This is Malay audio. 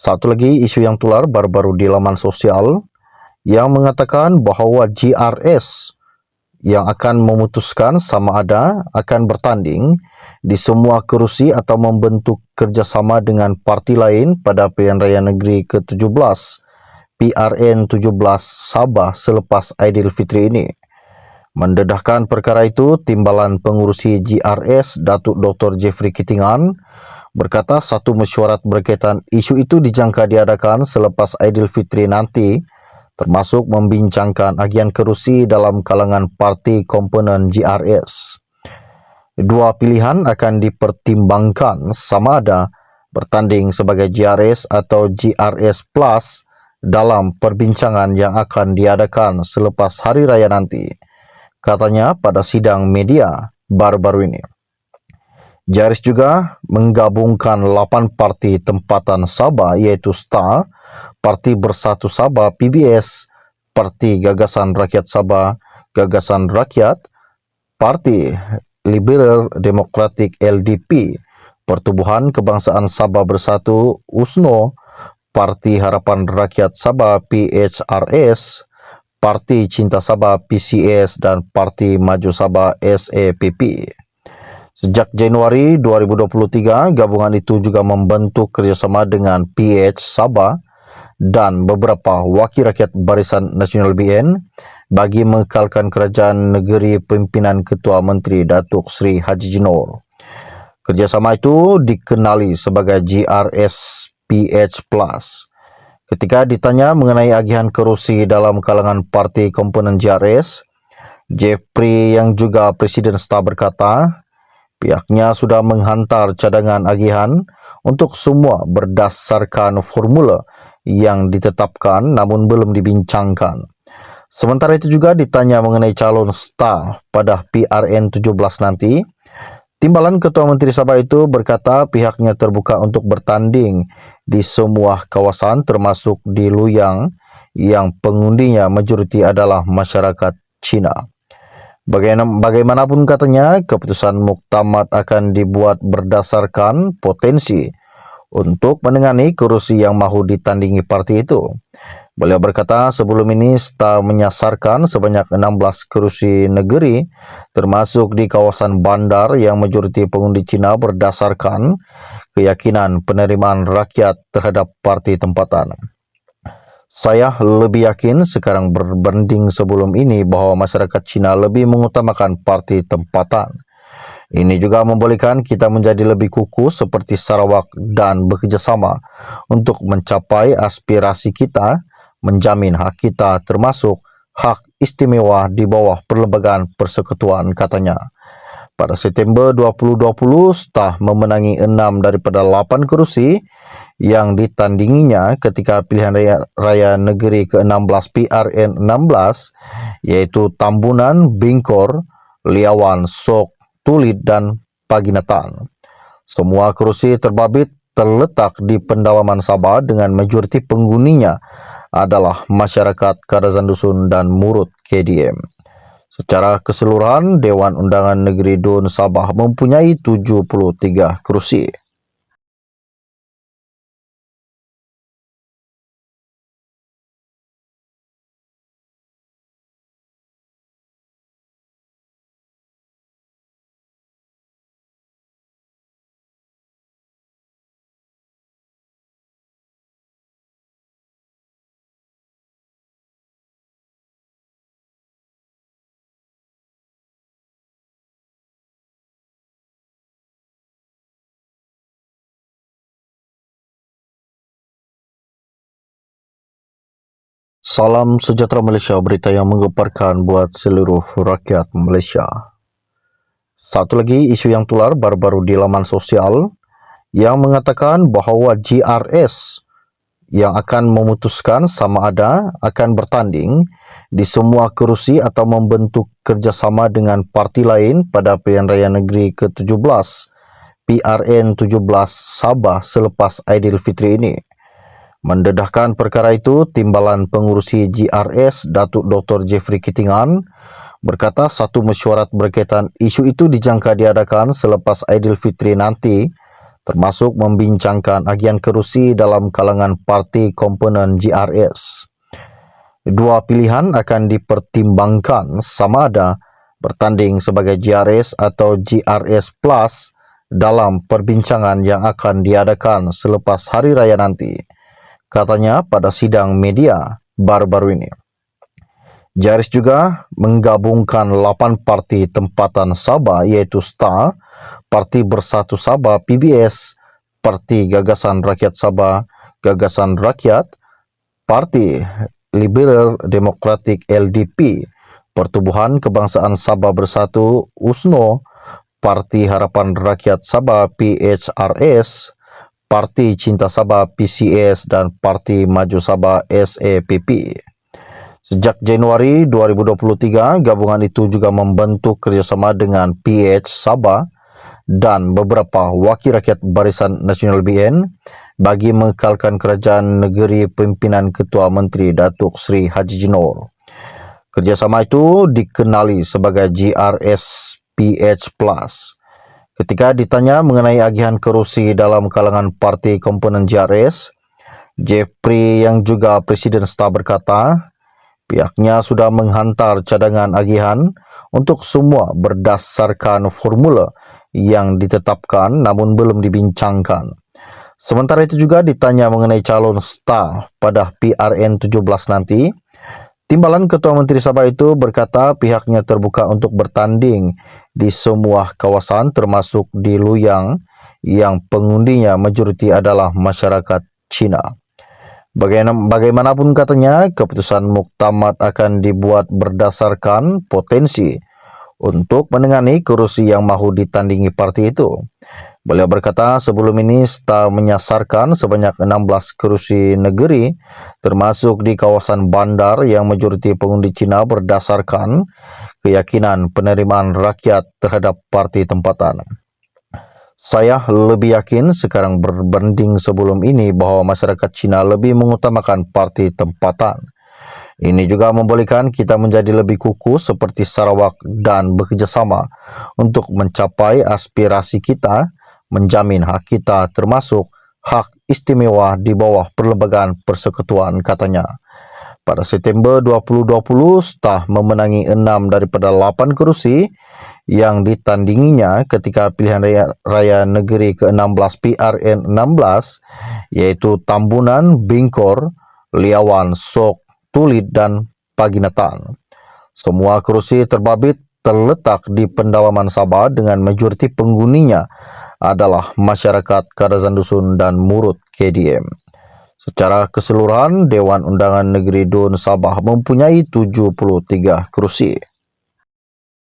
Satu lagi isu yang tular baru-baru di laman sosial yang mengatakan bahawa GRS yang akan memutuskan sama ada akan bertanding di semua kerusi atau membentuk kerjasama dengan parti lain pada pilihan raya negeri ke-17 PRN 17 Sabah selepas Aidilfitri ini. Mendedahkan perkara itu, Timbalan Pengurusi GRS Datuk Dr. Jeffrey Kitingan berkata satu mesyuarat berkaitan isu itu dijangka diadakan selepas Aidilfitri nanti, termasuk membincangkan agian kerusi dalam kalangan parti komponen GRS. Dua pilihan akan dipertimbangkan sama ada bertanding sebagai GRS atau GRS Plus dalam perbincangan yang akan diadakan selepas hari raya nanti, katanya pada sidang media baru-baru ini. GRS juga menggabungkan 8 parti tempatan Sabah iaitu STAR, Parti Bersatu Sabah PBS, Parti Gagasan Rakyat Sabah Gagasan Rakyat, Parti Liberal Demokratik LDP, Pertubuhan Kebangsaan Sabah Bersatu USNO, Parti Harapan Rakyat Sabah PHRS, Parti Cinta Sabah PCS dan Parti Maju Sabah SAPP. Sejak Januari 2023, gabungan itu juga membentuk kerjasama dengan PH Sabah dan beberapa wakil rakyat Barisan Nasional BN bagi mengekalkan kerajaan negeri pimpinan Ketua Menteri Datuk Seri Haji Jinor. Kerjasama itu dikenali sebagai GRS PH Plus. Ketika ditanya mengenai agihan kerusi dalam kalangan parti komponen GRS, Jeffrey yang juga Presiden STAR berkata, pihaknya sudah menghantar cadangan agihan untuk semua berdasarkan formula yang ditetapkan namun belum dibincangkan. Sementara itu juga ditanya mengenai calon STAR pada PRN 17 nanti, Timbalan Ketua Menteri Sabah itu berkata pihaknya terbuka untuk bertanding di semua kawasan termasuk di Luyang yang pengundinya majoriti adalah masyarakat Cina. Bagaimanapun katanya, keputusan muktamad akan dibuat berdasarkan potensi untuk menengani kerusi yang mahu ditandingi parti itu. Beliau berkata sebelum ini STAR menyasarkan sebanyak 16 kerusi negeri termasuk di kawasan bandar yang majoriti pengundi Cina berdasarkan keyakinan penerimaan rakyat terhadap parti tempatan. Saya lebih yakin sekarang berbanding sebelum ini bahawa masyarakat Cina lebih mengutamakan parti tempatan. Ini juga membolehkan kita menjadi lebih kukuh seperti Sarawak dan bekerjasama untuk mencapai aspirasi kita, menjamin hak kita termasuk hak istimewa di bawah Perlembagaan Persekutuan, katanya. Pada September 2020, STAR memenangi 6 daripada 8 kerusi yang ditandinginya ketika pilihan raya negeri ke-16 PRN 16 iaitu Tambunan, Bingkor, Liawan, Sok, Tulid dan Paginatan. Semua kerusi terbabit terletak di pendalaman Sabah dengan majoriti penghuninya adalah masyarakat Kadazan Dusun dan Murut KDM. Secara keseluruhan, Dewan Undangan Negeri Dun Sabah mempunyai 73 kerusi. Salam sejahtera Malaysia, berita yang menggemparkan buat seluruh rakyat Malaysia. Satu lagi isu yang tular baru-baru di laman sosial yang mengatakan bahawa GRS yang akan memutuskan sama ada akan bertanding di semua kerusi atau membentuk kerjasama dengan parti lain pada pilihan raya negeri ke-17 PRN 17 Sabah selepas Aidilfitri ini. Mendedahkan perkara itu, Timbalan Pengurusi GRS Datuk Dr. Jeffrey Kitingan berkata satu mesyuarat berkaitan isu itu dijangka diadakan selepas Aidilfitri nanti, termasuk membincangkan agian kerusi dalam kalangan parti komponen GRS. Dua pilihan akan dipertimbangkan sama ada bertanding sebagai GRS atau GRS Plus dalam perbincangan yang akan diadakan selepas hari raya nanti, katanya pada sidang media baru-baru ini. GRS juga menggabungkan 8 parti tempatan Sabah iaitu STAR, Parti Bersatu Sabah PBS, Parti Gagasan Rakyat Sabah Gagasan Rakyat, Parti Liberal Demokratik LDP, Pertubuhan Kebangsaan Sabah Bersatu USNO, Parti Harapan Rakyat Sabah PHRS, Parti Cinta Sabah PCS dan Parti Maju Sabah SAPP. Sejak Januari 2023, gabungan itu juga membentuk kerjasama dengan PH Sabah dan beberapa wakil rakyat Barisan Nasional BN bagi mengekalkan kerajaan negeri pimpinan Ketua Menteri Datuk Seri Haji Jinor. Kerjasama itu dikenali sebagai GRS PH Plus. Ketika ditanya mengenai agihan kerusi dalam kalangan parti komponen GRS, Jeffrey yang juga Presiden STAR berkata, pihaknya sudah menghantar cadangan agihan untuk semua berdasarkan formula yang ditetapkan namun belum dibincangkan. Sementara itu juga ditanya mengenai calon STAR pada PRN 17 nanti, Timbalan Ketua Menteri Sabah itu berkata pihaknya terbuka untuk bertanding di semua kawasan termasuk di Luyang yang pengundinya majoriti adalah masyarakat Cina. Bagaimanapun katanya, keputusan muktamad akan dibuat berdasarkan potensi untuk menangani kerusi yang mahu ditandingi parti itu. Beliau berkata sebelum ini STAR menyasarkan sebanyak 16 kerusi negeri termasuk di kawasan bandar yang majoriti pengundi Cina berdasarkan keyakinan penerimaan rakyat terhadap parti tempatan. Saya lebih yakin sekarang berbanding sebelum ini bahawa masyarakat Cina lebih mengutamakan parti tempatan. Ini juga membolehkan kita menjadi lebih kukuh seperti Sarawak dan bekerjasama untuk mencapai aspirasi kita, menjamin hak kita termasuk hak istimewa di bawah Perlembagaan Persekutuan, katanya. Pada September 2020, STAR memenangi 6 daripada 8 kerusi yang ditandinginya ketika pilihan raya negeri ke-16 PRN 16 iaitu Tambunan, Bingkor, Liawan, Sok, Tulid dan Paginatan. Semua kerusi terbabit terletak di pendalaman Sabah dengan majoriti penghuninya adalah masyarakat Kadazan Dusun dan Murut KDM. Secara keseluruhan, Dewan Undangan Negeri Dun Sabah mempunyai 73 kerusi.